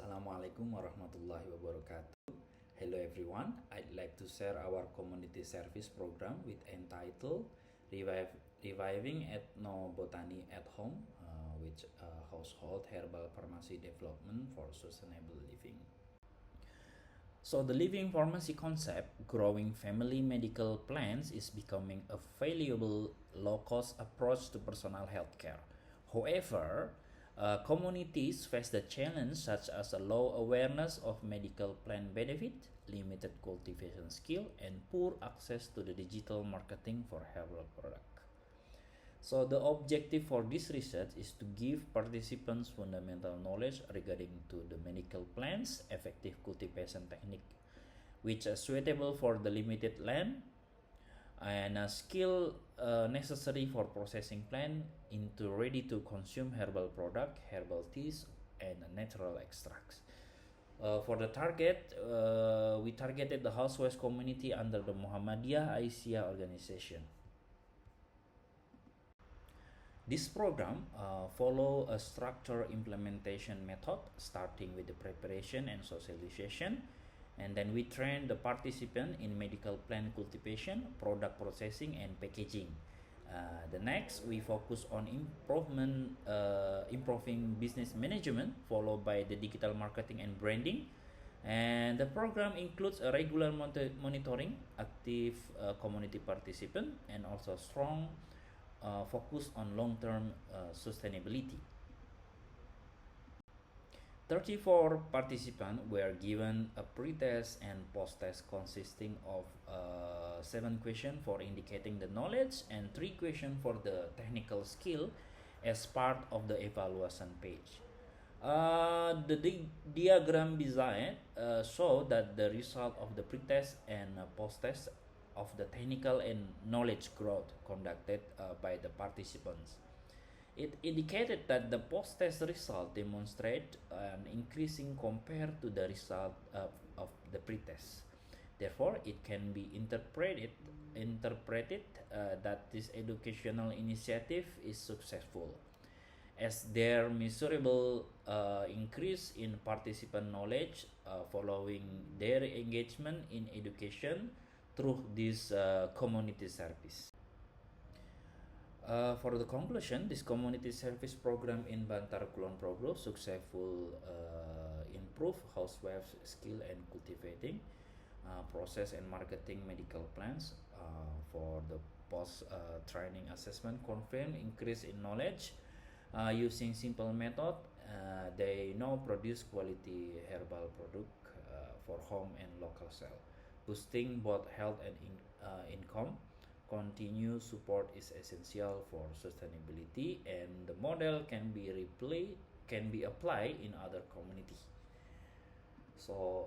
Assalamualaikum warahmatullahi wabarakatuh. Hello everyone. I'd like to share our community service program with entitled Reviving Ethnobotany at Home, which household herbal pharmacy development for sustainable living. So the living pharmacy concept, growing family medical plants, is becoming a valuable low-cost approach to personal healthcare. However, communities face the challenge such as a low awareness of medical plant benefit, limited cultivation skill, and poor access to the digital marketing for herbal product. So the objective for this research is to give participants fundamental knowledge regarding to the medical plants, effective cultivation technique, which are suitable for the limited land, and a skill necessary for processing plant into ready to consume herbal product, herbal teas, and natural extracts. For the target, we targeted the housewives community under the Muhammadiyah ICCS organization. This program follow a structured implementation method, starting with the preparation and socialization, and then we train the participant in medical plant cultivation, product processing, and packaging. The next, we focus on improving business management, followed by the digital marketing and branding. And the program includes a regular monitoring, active community participant, and also strong focus on long-term sustainability. 34 participants were given a pre-test and post-test consisting of 7 questions for indicating the knowledge and 3 questions for the technical skill as part of the evaluation page. The diagram design show that the result of the pre-test and post-test of the technical and knowledge growth conducted by the participants. It indicated that the post-test result demonstrate an increasing compared to the result of the pre-test. Therefore, it can be interpreted that this educational initiative is successful, as there measurable increase in participant knowledge following their engagement in education through this community service. For the conclusion, this community service program in Bantar Kulon Progo successful improve housewives' skill and cultivating, process and marketing medical plants. For the post training assessment, confirm increase in knowledge using simple method. They now produce quality herbal product for home and local sale, boosting both health and income. Continued support is essential for sustainability, and the model can be applied in other communities. So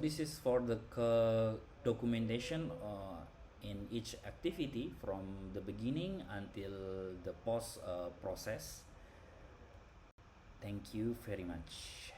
this is for the documentation in each activity from the beginning until the post process. Thank you very much.